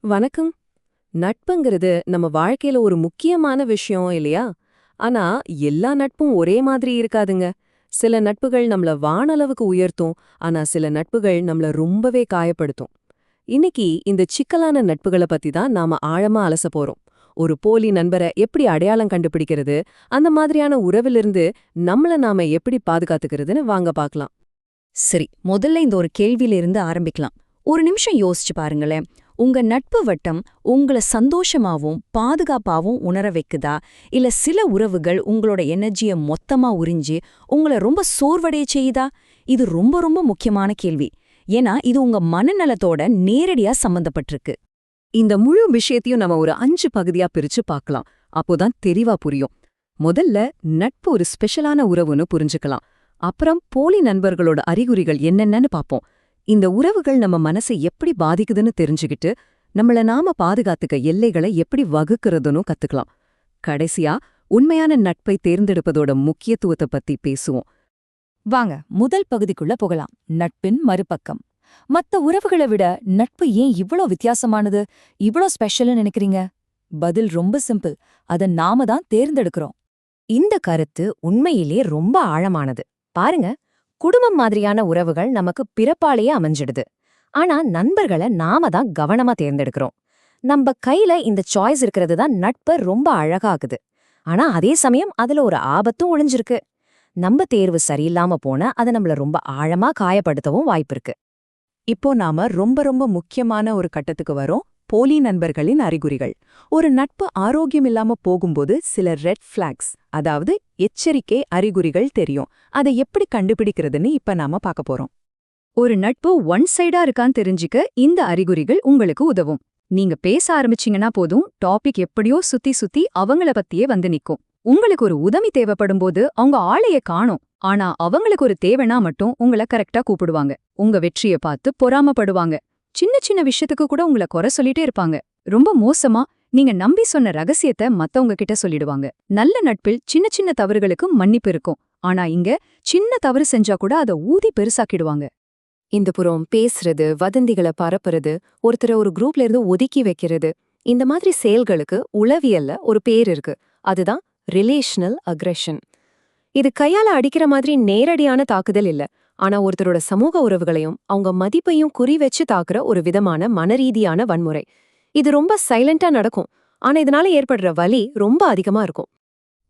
வணக்கம். நட்புங்கிறது நம்ம வாழ்க்கையில ஒரு முக்கியமான விஷயம் இல்லையா? ஆனா எல்லா நட்பும் ஒரே மாதிரி இருக்காதுங்க. சில நட்புகள் நம்மள வானளவுக்கு உயர்த்தும். ஆனா சில நட்புகள் நம்மள ரொம்பவே காயப்படுத்தும். இன்னைக்கு இந்த சிக்கலான நட்புகள பத்தி தான் நாம ஆழமா அலச போறோம். ஒரு போலி நண்பர எப்படி அடையாளம் கண்டுபிடிக்கிறது, அந்த மாதிரியான உறவிலிருந்து நம்மள நாம எப்படி பாதுகாத்துக்கிறதுன்னு வாங்க பார்க்கலாம். சரி, முதல்ல இந்த ஒரு கேள்வியிலிருந்து ஆரம்பிக்கலாம். ஒரு நிமிஷம் யோசிச்சு பாருங்களேன். உங்க நட்பு வட்டம் உங்கள சந்தோஷமாவும் பாதுகாப்பாவும் உணர வைக்குதா, இல்ல சில உறவுகள் உங்களோட எனர்ஜிய மொத்தமா உறிஞ்சி உங்கள ரொம்ப சோர்வடைய செய்யுதா? இது ரொம்ப ரொம்ப முக்கியமான கேள்வி. ஏன்னா இது உங்க மனநலத்தோட நேரடியா சம்பந்தப்பட்டிருக்கு. இந்த முழு விஷயத்தையும் நம்ம ஒரு 5 பகுதியா பிரிச்சு பார்க்கலாம். அப்போதான் தெளிவா புரியும். முதல்ல நட்பு ஒரு ஸ்பெஷலான உறவுன்னு புரிஞ்சுக்கலாம். அப்புறம் போலி நண்பர்களோட அறிகுறிகள் என்னென்னன்னு பாப்போம். இந்த உறவுகள் நம்ம மனசை எப்படி பாதிக்குதுன்னு தெரிஞ்சுக்கிட்டு நம்மள நாம பாதுகாத்துக்க எல்லைகளை எப்படி வகுக்கிறதுன்னு கத்துக்கலாம். கடைசியா உண்மையான நட்பை தேர்ந்தெடுப்பதோட முக்கியத்துவத்தை பத்தி பேசுவோம். வாங்க முதல் பகுதிக்குள்ள போகலாம். நட்பின் மறுபக்கம். மத்த உறவுகளை விட நட்பு ஏன் இவ்ளோ வித்தியாசமானது, இவ்ளோ ஸ்பெஷல்னு நினைக்கிறீங்க? பதில் ரொம்ப சிம்பிள். அத நாம தான் தேர்ந்தெடுக்கிறோம். இந்த கருத்து உண்மையிலே ரொம்ப ஆழமானது. பாருங்க, குடும்பம் மாதிரியான உறவுகள் நமக்கு பிறப்பாலேயே அமைஞ்சிடுது. ஆனா நண்பர்களை நாம தான் கவனமா தேர்ந்தெடுக்கிறோம். நம்ம கையில இந்த சாய்ஸ் இருக்கிறது தான் நட்பை ரொம்ப அழகாகுது. ஆனா அதே சமயம் அதுல ஒரு ஆபத்தும் ஒளிஞ்சிருக்கு. நம்ம தேர்வு சரியில்லாம போனா அது நம்மள ரொம்ப ஆழமா காயப்படுத்தவும் வாய்ப்பிருக்கு. இப்போ நாம ரொம்ப ரொம்ப முக்கியமான ஒரு கட்டத்துக்கு வரோம். போலி நண்பர்களின் அறிகுறிகள். ஒரு நட்பு ஆரோக்கியமில்லாம போகும்போது சில ரெட் ஃபிளாக்ஸ், அதாவது எச்சரிக்கை அறிகுறிகள் தெரியும். அதை எப்படி கண்டுபிடிக்கிறதுன்னு இப்ப நாம பார்க்க போறோம். ஒரு நட்பு ஒன் சைடா இருக்கான்னு தெரிஞ்சுக்க இந்த அறிகுறிகள் உங்களுக்கு உதவும். நீங்க பேச ஆரம்பிச்சீங்கன்னா போதும், டாபிக் எப்படியோ சுத்தி சுத்தி அவங்கள பத்தியே வந்து நிக்கும். உங்களுக்கு ஒரு உதவி தேவைப்படும்போது அவங்க ஆளைய காணோம். ஆனா அவங்களுக்கு ஒரு தேவைனா மட்டும் உங்கள கரெக்டா கூப்பிடுவாங்க. உங்க வெற்றிய பார்த்து பொறாமப்படுவாங்க. சின்ன சின்ன விஷயத்துக்கு கூட உங்கள குறை சொல்லிட்டே இருப்பாங்க. ரொம்ப மோசமா, நீங்க நம்பி சொன்ன ரகசியத்தை மத்தவங்க கிட்ட சொல்லிடுவாங்க. நல்ல நட்பில் சின்ன சின்ன தவறுகளுக்கு மன்னிப்பு இருக்கும். ஆனா இங்க சின்ன தவறு செஞ்சா கூட அதை ஊதி பெருசாக்கிடுவாங்க. இந்த புறம் பேசுறது, வதந்திகளை பரப்புறது, ஒருத்தரை ஒரு குரூப்ல இருந்து ஒதுக்கி வைக்கிறது, இந்த மாதிரி செயல்களுக்கு உளவியல்ல ஒரு பேர் இருக்கு. அதுதான் ரிலேஷனல் அக்ரெஷன். இது கையால அடிக்கிற மாதிரி நேரடியான தாக்குதல் இல்ல. ஆனா ஒருத்தரோட சமூக உறவுகளையும் அவங்க மதிப்பையும் குறி வச்சு தாக்குற ஒரு விதமான மனரீதியான வன்முறை. இது ரொம்ப சைலண்டா நடக்கும். ஆனா இதனால ஏற்படுற வலி ரொம்ப அதிகமா இருக்கும்.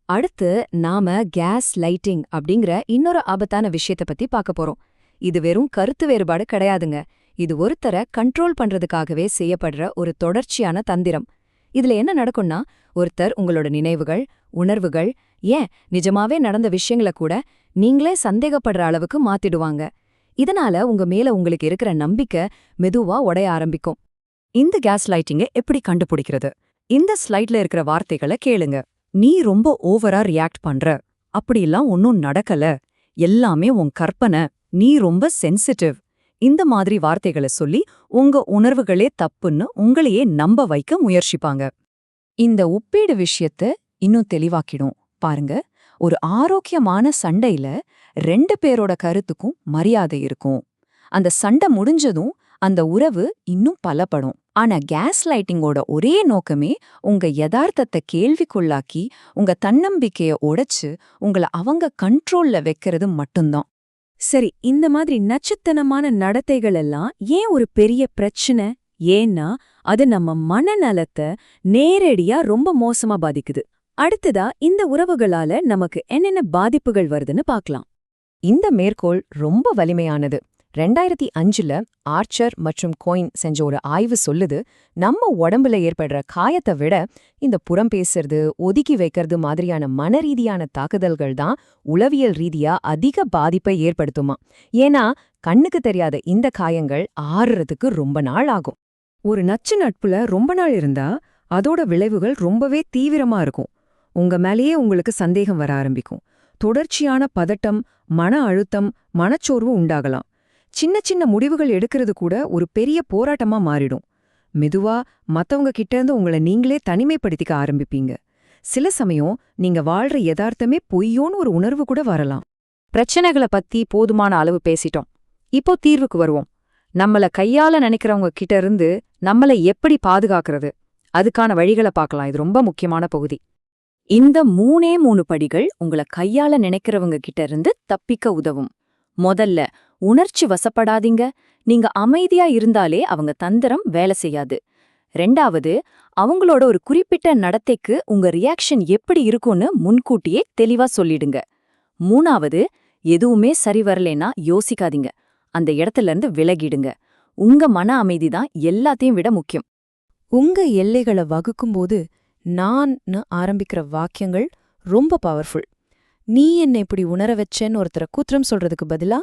அடுத்து நாம கேஸ் லைட்டிங் அப்படிங்கிற இன்னொரு ஆபத்தான விஷயத்த பத்தி பார்க்க போறோம். இது வெறும் கருத்து வேறுபாடு கிடையாதுங்க. இது ஒருத்தரை கண்ட்ரோல் பண்றதுக்காகவே செய்யப்படுற ஒரு தொடர்ச்சியான தந்திரம். இதுல என்ன நடக்கும்னா, ஒருத்தர் உங்களோட நினைவுகள், உணர்வுகள், ஏன் நிஜமாவே நடந்த விஷயங்கள கூட நீங்களே சந்தேகப்படுற அளவுக்கு மாத்திடுவாங்க. இதனால உங்க மேல உங்களுக்கு இருக்கிற நம்பிக்கை மெதுவா உடைய ஆரம்பிக்கும். இந்த கேஸ் லைட்டிங்கை எப்படி கண்டுபிடிக்கிறது? இந்த ஸ்லைட்ல இருக்கிற வார்த்தைகளை கேளுங்க. நீ ரொம்ப ஓவரா ரியாக்ட் பண்ற, அப்படியெல்லாம் ஒன்னும் நடக்கல, எல்லாமே உன் கற்பனை, நீ ரொம்ப சென்சிட்டிவ், இந்த மாதிரி வார்த்தைகளை சொல்லி உங்க உணர்வுகளே தப்புன்னு உங்களையே நம்ப வைக்க முயற்சிப்பாங்க. இந்த ஒப்பீடு விஷயத்த இன்னும் தெளிவாக்கிடும். பாருங்க, ஒரு ஆரோக்கியமான சண்டையில 2 பேரோட கருத்துக்கும் மரியாதை இருக்கும். அந்த சண்டை முடிஞ்சதும் அந்த உறவு இன்னும் பலப்படும். ஆனா கேஸ் லைட்டிங்கோட ஒரே நோக்கமே உங்க யதார்த்தத்தை கேள்விக்குள்ளாக்கி உங்க தன்னம்பிக்கைய உடைச்சு உங்கள அவங்க கண்ட்ரோல்ல வைக்கிறது மட்டும்தான். சரி, இந்த மாதிரி நச்சுத்தனமான நடத்தைகள் எல்லாம் ஏன் ஒரு பெரிய பிரச்சனை? ஏன்னா அது நம்ம மனநலத்தை நேரடியா ரொம்ப மோசமா பாதிக்குது. அடுத்ததா இந்த உறவுகளால நமக்கு என்னென்ன பாதிப்புகள் வருதுன்னு பார்க்கலாம். இந்த மேற்கோள் ரொம்ப வலிமையானது. 2005ல ஆர்ச்சர் மற்றும் கோயின் செஞ்ச ஒரு ஆய்வு சொல்லுது, நம்ம உடம்புல ஏற்படுற காயத்தை விட இந்த புறம் பேசுறது, ஒதுக்கி வைக்கிறது மாதிரியான மனரீதியான தாக்குதல்கள் தான் உளவியல் ரீதியா அதிக பாதிப்பை ஏற்படுத்துமா. ஏன்னா கண்ணுக்கு தெரியாத இந்த காயங்கள் ஆறுறதுக்கு ரொம்ப நாள் ஆகும். ஒரு நச்சு நட்புல ரொம்ப நாள் இருந்தா அதோட விளைவுகள் ரொம்பவே தீவிரமா இருக்கும். உங்க மேலேயே உங்களுக்கு சந்தேகம் வர ஆரம்பிக்கும். தொடர்ச்சியான பதட்டம், மன அழுத்தம், மனச்சோர்வு உண்டாகலாம். சின்ன சின்ன முடிவுகள் எடுக்கிறது கூட ஒரு பெரிய போராட்டமா மாறிடும். மெதுவா மத்தவங்க கிட்ட இருந்து உங்களை நீங்களே தனிமைப்படுத்திக்க ஆரம்பிப்பீங்க. சில சமயம் நீங்க வாழ்ற யதார்த்தமே பொய்யோன்னு ஒரு உணர்வு கூட வரலாம். பிரச்சனைகளை பத்தி போதுமான அளவு பேசிட்டோம். இப்போ தீர்வுக்கு வருவோம். நம்மள கையால நினைக்கிறவங்க கிட்ட இருந்து நம்மள எப்படி பாதுகாக்கிறது, அதுக்கான வழிகளை பார்க்கலாம். இது ரொம்ப முக்கியமான பகுதி. இந்த 3 படிகள் உங்கள கையால நினைக்கிறவங்க கிட்ட இருந்து தப்பிக்க உதவும். முதல்ல, உணர்ச்சி வசப்படாதீங்க. நீங்க அமைதியா இருந்தாலே அவங்க தந்திரம் வேலை செய்யாது. 2வது, அவங்களோட ஒரு குறிப்பிட்ட நடத்தைக்கு உங்க ரியாக்ஷன் எப்படி இருக்கும்னு முன்கூட்டியே தெளிவா சொல்லிடுங்க. 3வது, எதுவுமே சரி வரலேன்னா யோசிக்காதீங்க. அந்த இடத்துல இருந்து விலகிடுங்க. உங்க மன அமைதி தான் எல்லாத்தையும் விட முக்கியம். உங்க எல்லைகளை வகுக்கும்போது நான்னு ஆரம்பிக்கிற வாக்கியங்கள் ரொம்ப பவர்ஃபுல். நீ என்னை இப்படி உணர வச்சேன்னு ஒருத்தரை குற்றம் சொல்றதுக்கு பதிலா,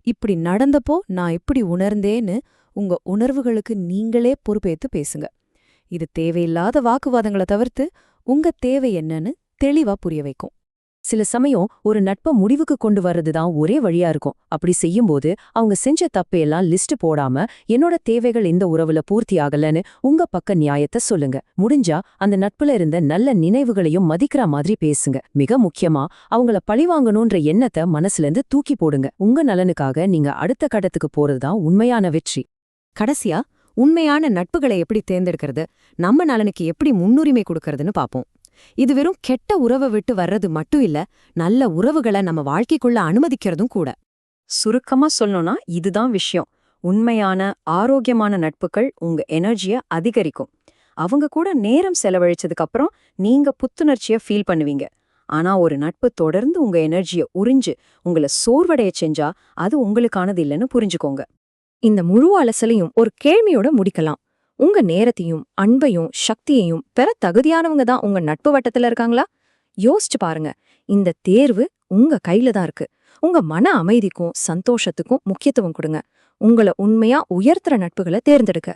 இப்படி நடந்தப்போ நான் இப்படி உணர்ந்தேன்னு உங்க உணர்வுகளுக்கு நீங்களே பொறுப்பேத்து பேசுங்க. இது தேவையில்லாத வாக்குவாதங்களை தவிர்த்து உங்க தேவை என்னன்னு தெளிவா புரிய வைக்கும். சில சமயம் ஒரு நட்பை முடிவுக்கு கொண்டு வர்றதுதான் ஒரே வழியா இருக்கும். அப்படி செய்யும்போது அவங்க செஞ்ச தப்பையெல்லாம் லிஸ்ட் போடாம, என்னோட தேவைகள் இந்த உறவுல பூர்த்தி ஆகலன்னு உங்க பக்க நியாயத்தை சொல்லுங்க. முடிஞ்சா அந்த நட்புல இருந்த நல்ல நினைவுகளையும் மதிக்கிற மாதிரி பேசுங்க. மிக முக்கியமா, அவங்கள பழிவாங்கணுன்ற எண்ணத்தை மனசுல இருந்து தூக்கி போடுங்க. உங்க நலனுக்காக நீங்க அடுத்த கட்டத்துக்கு போறதுதான் உண்மையான வெற்றி. கடைசியா, உண்மையான நட்புகளை எப்படி தேர்ந்தெடுக்கிறது, நம்ம நலனுக்கு எப்படி முன்னுரிமை கொடுக்கறதுன்னு பாப்போம். இது வெறும் கெட்ட உறவை விட்டு வர்றது மட்டும் இல்ல, நல்ல உறவுகளை நம்ம வாழ்க்கைக்குள்ள அனுமதிக்கிறதும் கூட. சுருக்கமா சொல்லணும்னா இதுதான் விஷயம். உண்மையான ஆரோக்கியமான நட்புகள் உங்க எனர்ஜிய அதிகரிக்கும். அவங்க கூட நேரம் செலவழிச்சதுக்கு அப்புறம் நீங்க புத்துணர்ச்சிய ஃபீல் பண்ணுவீங்க. ஆனா ஒரு நட்பு தொடர்ந்து உங்க எனர்ஜிய உறிஞ்சு உங்களை சோர்வடைய செஞ்சா அது உங்களுக்கானது இல்லைன்னு புரிஞ்சுக்கோங்க. இந்த முழு அலசலையும் ஒரு கேள்வியோட முடிக்கலாம். உங்க நேரத்தையும் அன்பையும் சக்தியையும் பெற தகுதியானவங்க தான் உங்க நட்பு வட்டத்துல இருக்காங்களா? யோசிச்சு பாருங்க. இந்த தேர்வு உங்க கையில தான் இருக்கு. உங்க மன அமைதிக்கும் சந்தோஷத்துக்கும் முக்கியத்துவம் கொடுங்க. உங்களை உண்மையா உயர்த்துற நட்புகளை தேர்ந்தெடுக்க.